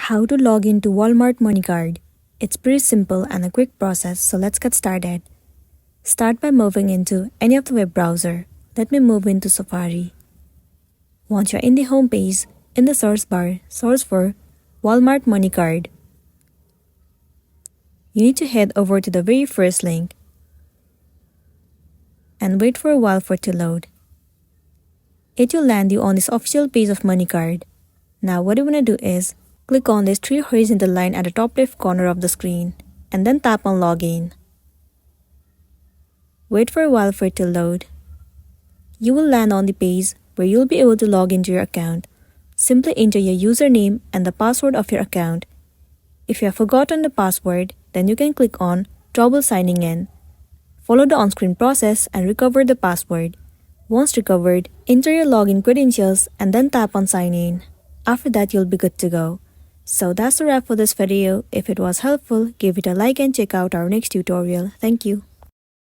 How to log into Walmart MoneyCard. It's pretty simple and a quick process, so let's get started. Start by moving into any of the web browser. Let me move into Safari. Once you're in the home page, in the search bar, search for Walmart MoneyCard. You need to head over to the very first link and wait for a while for it to load. It will land you on this official page of MoneyCard. Now what you want to do is click on this three horizontal line at the top left corner of the screen and then tap on Login. Wait for a while for it to load. You will land on the page where you'll be able to log into your account. Simply enter your username and the password of your account. If you have forgotten the password, then you can click on Trouble Signing In. Follow the on-screen process and recover the password. Once recovered, enter your login credentials and then tap on Sign In. After that, you'll be good to go. So that's a wrap for this video. If it was helpful, give it a like and check out our next tutorial. Thank you.